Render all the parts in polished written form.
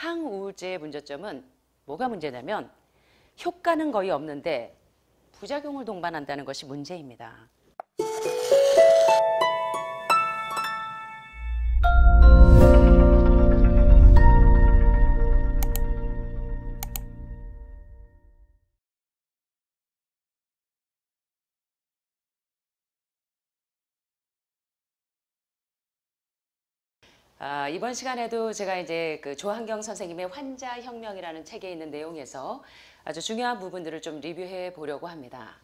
항우울제의 문제점은 뭐가 문제냐면 효과는 거의 없는데 부작용을 동반한다는 것이 문제입니다. 이번 시간에도 제가 이제 그 조한경 선생님의 환자혁명이라는 책에 있는 내용에서 아주 중요한 부분들을 좀 리뷰해 보려고 합니다.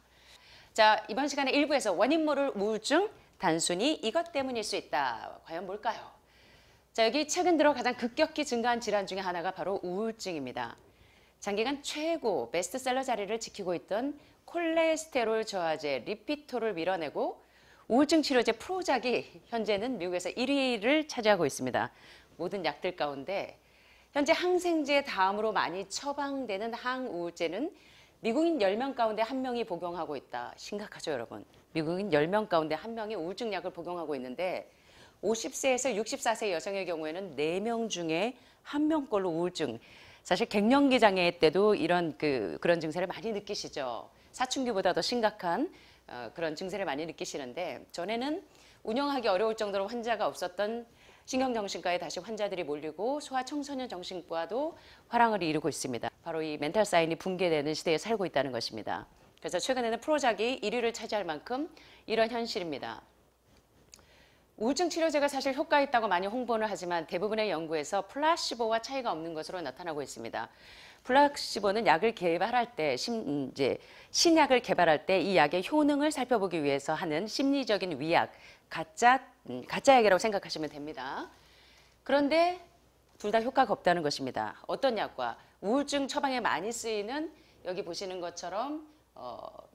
자, 이번 시간에 1부에서 원인 모를 우울증, 단순히 이것 때문일 수 있다. 과연 뭘까요? 자, 여기 최근 들어 가장 급격히 증가한 질환 중에 하나가 바로 우울증입니다. 장기간 최고 베스트셀러 자리를 지키고 있던 콜레스테롤 저하제 리피토를 밀어내고 우울증 치료제 프로작이 현재는 미국에서 1위를 차지하고 있습니다. 모든 약들 가운데 현재 항생제 다음으로 많이 처방되는 항우울제는 미국인 10명 가운데 1명이 복용하고 있다. 심각하죠, 여러분. 미국인 10명 가운데 1명이 우울증 약을 복용하고 있는데 50세에서 64세 여성의 경우에는 4명 중에 1명꼴로 우울증. 사실 갱년기 장애 때도 그런 증세를 많이 느끼시죠. 사춘기보다 더 심각한 그런 증세를 많이 느끼시는데, 전에는 운영하기 어려울 정도로 환자가 없었던 신경정신과에 다시 환자들이 몰리고 소아청소년정신과도 화랑을 이루고 있습니다. 바로 이 멘탈 사인이 붕괴되는 시대에 살고 있다는 것입니다. 그래서 최근에는 프로작이 1위를 차지할 만큼 이런 현실입니다. 우울증 치료제가 사실 효과 있다고 많이 홍보를 하지만 대부분의 연구에서 플라시보와 차이가 없는 것으로 나타나고 있습니다. 플라시보는 약을 개발할 때, 신약을 개발할 때 이 약의 효능을 살펴보기 위해서 하는 심리적인 위약, 가짜약이라고 생각하시면 됩니다. 그런데 둘 다 효과가 없다는 것입니다. 어떤 약과 우울증 처방에 많이 쓰이는, 여기 보시는 것처럼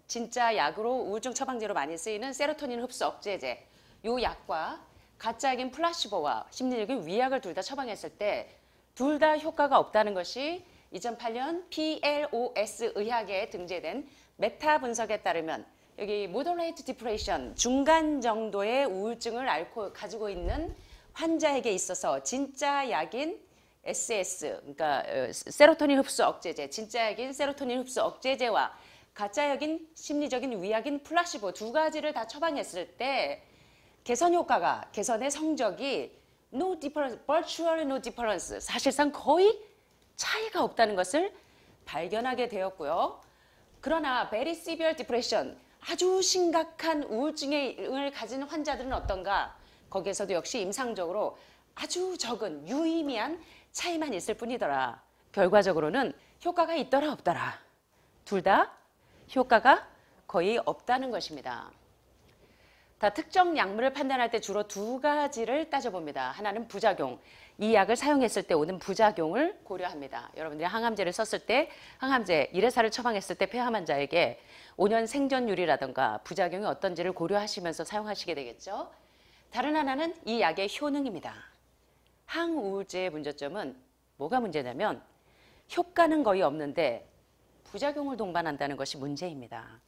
진짜 약으로 우울증 처방제로 많이 쓰이는 세로토닌 흡수 억제제, 이 약과 가짜약인 플라시보와 심리적인 위약을 둘 다 처방했을 때 둘 다 효과가 없다는 것이 2008년 PLOS 의학에 등재된 메타 분석에 따르면, 여기 moderate depression, 중간 정도의 우울증을 가지고 있는 환자에게 있어서 진짜 약인 SS, 그러니까 세로토닌 흡수 억제제, 진짜 약인 세로토닌 흡수 억제제와 가짜 약인 심리적인 위약인 플라시보 두 가지를 다 처방했을 때 개선의 성적이 no difference, virtually no difference, 사실상 거의 차이가 없다는 것을 발견하게 되었고요. 그러나 very severe depression, 아주 심각한 우울증을 가진 환자들은 어떤가? 거기에서도 역시 임상적으로 아주 적은 유의미한 차이만 있을 뿐이더라. 결과적으로는 효과가 있더라 없더라. 둘 다 효과가 거의 없다는 것입니다. 다 특정 약물을 판단할 때 주로 두 가지를 따져봅니다. 하나는 부작용, 이 약을 사용했을 때 오는 부작용을 고려합니다. 여러분들이 항암제를 썼을 때, 항암제 1회사를 처방했을 때 폐암 환자에게 5년 생존율이라든가 부작용이 어떤지를 고려하시면서 사용하시게 되겠죠. 다른 하나는 이 약의 효능입니다. 항우울제의 문제점은 뭐가 문제냐면 효과는 거의 없는데 부작용을 동반한다는 것이 문제입니다.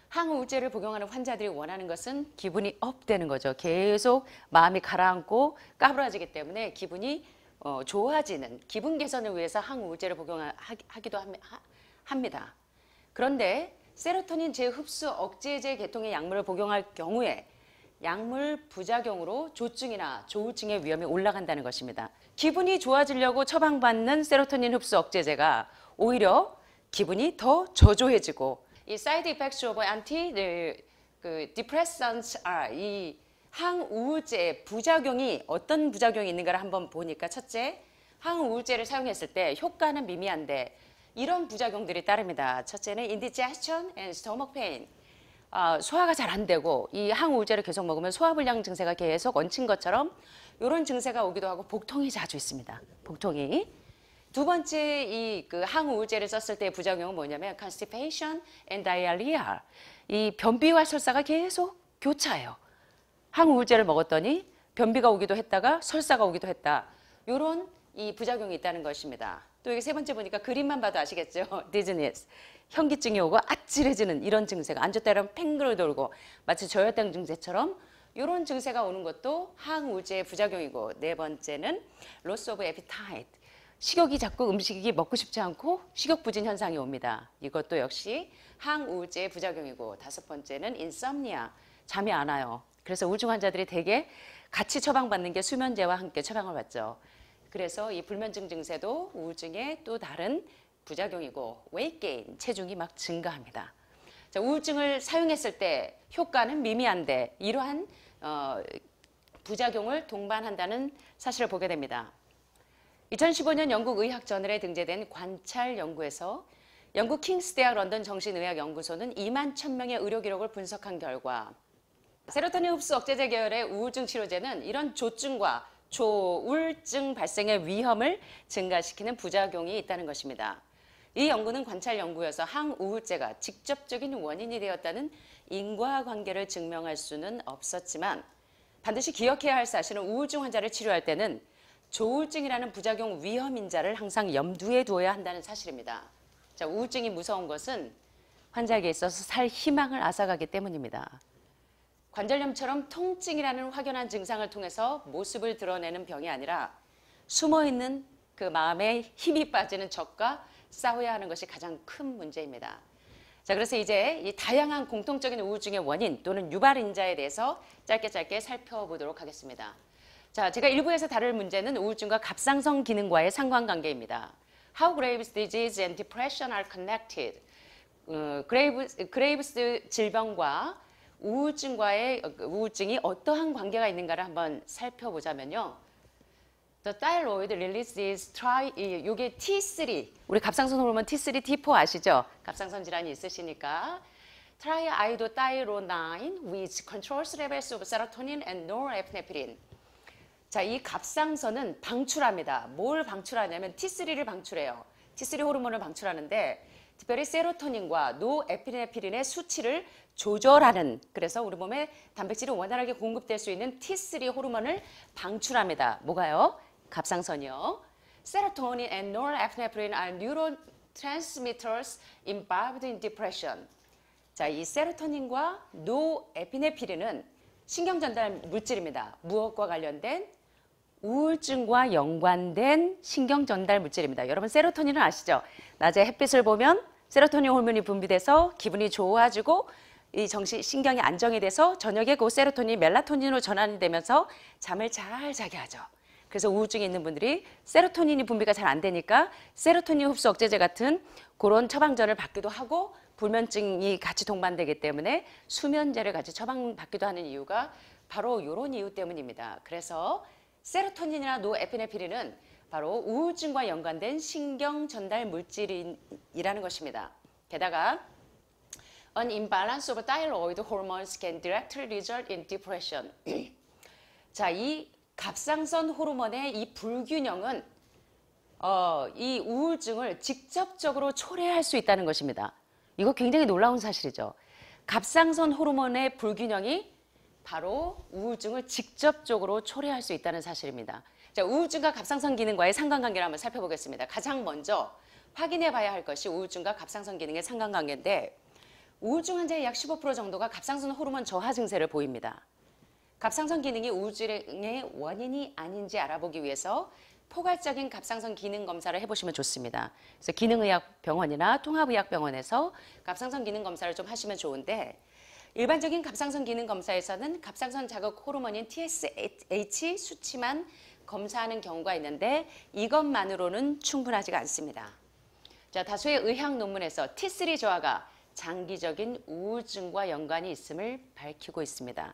항우울제를 복용하는 환자들이 원하는 것은 기분이 업되는 거죠. 계속 마음이 가라앉고 까부러지기 때문에 기분이 좋아지는, 기분 개선을 위해서 항우울제를 복용하기도 합니다. 그런데 세로토닌 재흡수 억제제 계통의 약물을 복용할 경우에 약물 부작용으로 조증이나 조울증의 위험이 올라간다는 것입니다. 기분이 좋아지려고 처방받는 세로토닌 흡수 억제제가 오히려 기분이 더 저조해지고, 이 side effects of antidepressants 이 항우울제의 부작용이 어떤 부작용이 있는가를 한번 보니까, 첫째, 항우울제를 사용했을 때 효과는 미미한데 이런 부작용들이 따릅니다. 첫째는 indigestion and stomach pain. 소화가 잘 안 되고 이 항우울제를 계속 먹으면 소화불량 증세가 계속 얹힌 것처럼 이런 증세가 오기도 하고 복통이 자주 있습니다. 복통이. 두 번째, 이 항우울제를 썼을 때의 부작용은 뭐냐면 constipation and diarrhea. 이 변비와 설사가 계속 교차해요. 항우울제를 먹었더니 변비가 오기도 했다가 설사가 오기도 했다. 이런 이 부작용이 있다는 것입니다. 또 여기 세 번째 보니까 그림만 봐도 아시겠죠? 디즈니스. 현기증이 오고 아찔해지는 이런 증세가, 앉았다 일어나면 팽글 돌고 마치 저혈당 증세처럼 이런 증세가 오는 것도 항우울제의 부작용이고, 네 번째는 loss of appetite. 식욕이 자꾸 음식이 먹고 싶지 않고 식욕부진 현상이 옵니다. 이것도 역시 항우울제의 부작용이고, 다섯 번째는 insomnia. 잠이 안 와요. 그래서 우울증 환자들이 대개 같이 처방받는 게 수면제와 함께 처방을 받죠. 그래서 이 불면증 증세도 우울증의 또 다른 부작용이고, weight gain, 체중이 막 증가합니다. 자, 우울증을 사용했을 때 효과는 미미한데 이러한 부작용을 동반한다는 사실을 보게 됩니다. 2015년 영국 의학저널에 등재된 관찰 연구에서 영국 킹스대학 런던 정신의학연구소는 2만 1,000명의 의료 기록을 분석한 결과 세로토닌 흡수 억제제 계열의 우울증 치료제는 이런 조증과 조울증 발생의 위험을 증가시키는 부작용이 있다는 것입니다. 이 연구는 관찰 연구여서 항우울제가 직접적인 원인이 되었다는 인과관계를 증명할 수는 없었지만 반드시 기억해야 할 사실은 우울증 환자를 치료할 때는 조울증이라는 부작용 위험 인자를 항상 염두에 두어야 한다는 사실입니다. 자, 우울증이 무서운 것은 환자에게 있어서 살 희망을 앗아가기 때문입니다. 관절염처럼 통증이라는 확연한 증상을 통해서 모습을 드러내는 병이 아니라 숨어있는 그 마음에 힘이 빠지는 적과 싸워야 하는 것이 가장 큰 문제입니다. 자, 그래서 이제 이 다양한 공통적인 우울증의 원인 또는 유발인자에 대해서 짧게 살펴보도록 하겠습니다. 자, 제가 일부에서 다룰 문제는 우울증과 갑상선 기능과의 상관관계입니다. How Graves' disease and depression are connected. 그레이브스 질병과 우울증이 어떠한 관계가 있는가를 한번 살펴보자면요. The thyroid releases 이게 T3, 우리 갑상선 호르몬 T3, T4 아시죠? 갑상선 질환이 있으시니까 triiodothyronine which controls levels of serotonin and norepinephrine. 자, 이 갑상선은 방출합니다. 뭘 방출하냐면 T3를 방출해요. T3 호르몬을 방출하는데 특별히 세로토닌과 노에피네프린의 수치를 조절하는, 그래서 우리 몸에 단백질이 원활하게 공급될 수 있는 T3 호르몬을 방출합니다. 뭐가요? 갑상선이요. Serotonin and norepinephrine are neurotransmitters involved in depression. 자, 이 세로토닌과 노에피네프린은 신경전달 물질입니다. 무엇과 관련된? 우울증과 연관된 신경전달 물질입니다. 여러분 세로토닌을 아시죠? 낮에 햇빛을 보면 세로토닌 호르몬이 분비돼서 기분이 좋아지고 이 신경이 안정이 돼서 저녁에 그 세로토닌이 멜라토닌으로 전환이 되면서 잠을 잘 자게 하죠. 그래서 우울증이 있는 분들이 세로토닌이 분비가 잘 안 되니까 세로토닌 흡수 억제제 같은 그런 처방전을 받기도 하고 불면증이 같이 동반되기 때문에 수면제를 같이 처방받기도 하는 이유가 바로 이런 이유 때문입니다. 그래서 세로토닌이나 노에피네프린은 바로 우울증과 연관된 신경 전달 물질이라는 것입니다. 게다가 An imbalance of thyroid hormones can directly result in depression. 자, 이 갑상선 호르몬의 이 불균형은 이 우울증을 직접적으로 초래할 수 있다는 것입니다. 이거 굉장히 놀라운 사실이죠. 갑상선 호르몬의 불균형이 바로 우울증을 직접적으로 초래할 수 있다는 사실입니다. 자, 우울증과 갑상선 기능과의 상관관계를 한번 살펴보겠습니다. 가장 먼저 확인해 봐야 할 것이 우울증과 갑상선 기능의 상관관계인데 우울증 환자의 약 15% 정도가 갑상선 호르몬 저하 증세를 보입니다. 갑상선 기능이 우울증의 원인이 아닌지 알아보기 위해서 포괄적인 갑상선 기능 검사를 해보시면 좋습니다. 그래서 기능의학병원이나 통합의학병원에서 갑상선 기능 검사를 좀 하시면 좋은데 일반적인 갑상선 기능 검사에서는 갑상선 자극 호르몬인 TSH 수치만 검사하는 경우가 있는데 이것만으로는 충분하지가 않습니다. 자, 다수의 의학 논문에서 T3 저하가 장기적인 우울증과 연관이 있음을 밝히고 있습니다.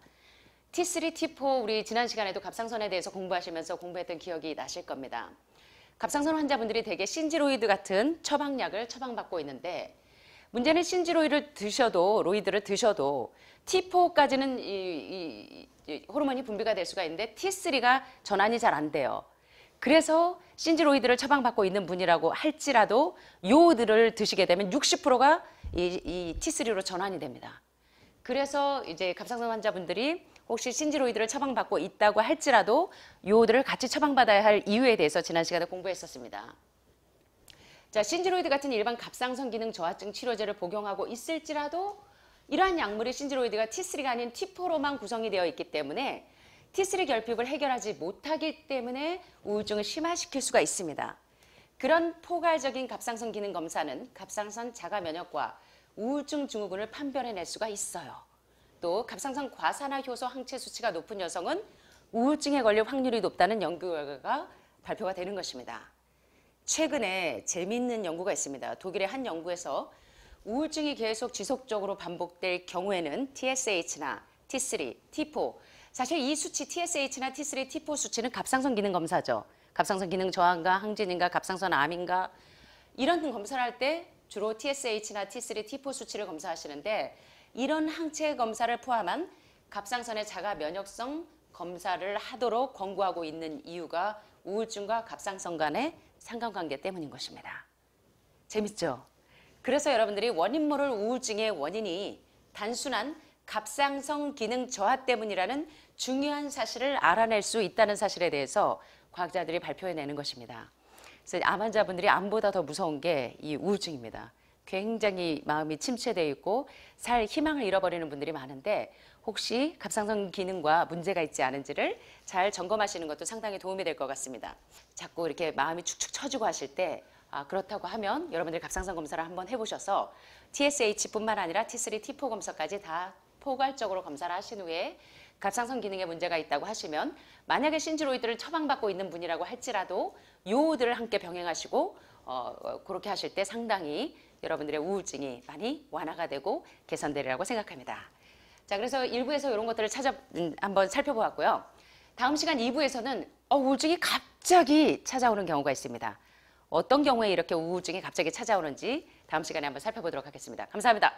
T3, T4 우리 지난 시간에도 갑상선에 대해서 공부하시면서 공부했던 기억이 나실 겁니다. 갑상선 환자분들이 대개 신지로이드 같은 처방약을 처방받고 있는데 문제는 신지로이드를 드셔도 T4까지는 이 호르몬이 분비가 될 수가 있는데 T3가 전환이 잘 안 돼요. 그래서 신지로이드를 처방받고 있는 분이라고 할지라도 요들을 드시게 되면 60%가 이 T3로 전환이 됩니다. 그래서 이제 갑상선 환자분들이 혹시 신지로이드를 처방받고 있다고 할지라도 요들을 같이 처방받아야 할 이유에 대해서 지난 시간에 공부했었습니다. 자, 신지로이드 같은 일반 갑상선 기능 저하증 치료제를 복용하고 있을지라도 이러한 약물의 신지로이드가 T3가 아닌 T4로만 구성이 되어 있기 때문에 T3 결핍을 해결하지 못하기 때문에 우울증을 심화시킬 수가 있습니다. 그런 포괄적인 갑상선 기능 검사는 갑상선 자가 면역과 우울증 증후군을 판별해낼 수가 있어요. 또 갑상선 과산화 효소 항체 수치가 높은 여성은 우울증에 걸릴 확률이 높다는 연구 결과가 발표가 되는 것입니다. 최근에 재미있는 연구가 있습니다. 독일의 한 연구에서 우울증이 계속 지속적으로 반복될 경우에는 TSH나 T3, T4, 사실 이 수치 TSH나 T3, T4 수치는 갑상선 기능 검사죠. 갑상선 기능 저하인가, 항진인가, 갑상선 암인가 이런 검사를 할 때 주로 TSH나 T3, T4 수치를 검사하시는데 이런 항체 검사를 포함한 갑상선의 자가 면역성 검사를 하도록 권고하고 있는 이유가 우울증과 갑상선 간의 상관관계 때문인 것입니다. 재밌죠? 그래서 여러분들이 원인 모를 우울증의 원인이 단순한 갑상선 기능 저하 때문이라는 중요한 사실을 알아낼 수 있다는 사실에 대해서 과학자들이 발표해내는 것입니다. 그래서 암 환자분들이 암보다 더 무서운 게 이 우울증입니다. 굉장히 마음이 침체되어 있고 살 희망을 잃어버리는 분들이 많은데 혹시 갑상선 기능과 문제가 있지 않은지를 잘 점검하시는 것도 상당히 도움이 될 것 같습니다. 자꾸 이렇게 마음이 축축 처지고 하실 때 그렇다고 하면 여러분들이 갑상선 검사를 한번 해보셔서 TSH뿐만 아니라 T3, T4 검사까지 다 포괄적으로 검사를 하신 후에 갑상선 기능에 문제가 있다고 하시면 만약에 신지로이드를 처방받고 있는 분이라고 할지라도 요오들을 함께 병행하시고 그렇게 하실 때 상당히 여러분들의 우울증이 많이 완화가 되고 개선되리라고 생각합니다. 자, 그래서 1부에서 이런 것들을 한번 살펴보았고요. 다음 시간 2부에서는 우울증이 갑자기 찾아오는 경우가 있습니다. 어떤 경우에 이렇게 우울증이 갑자기 찾아오는지 다음 시간에 한번 살펴보도록 하겠습니다. 감사합니다.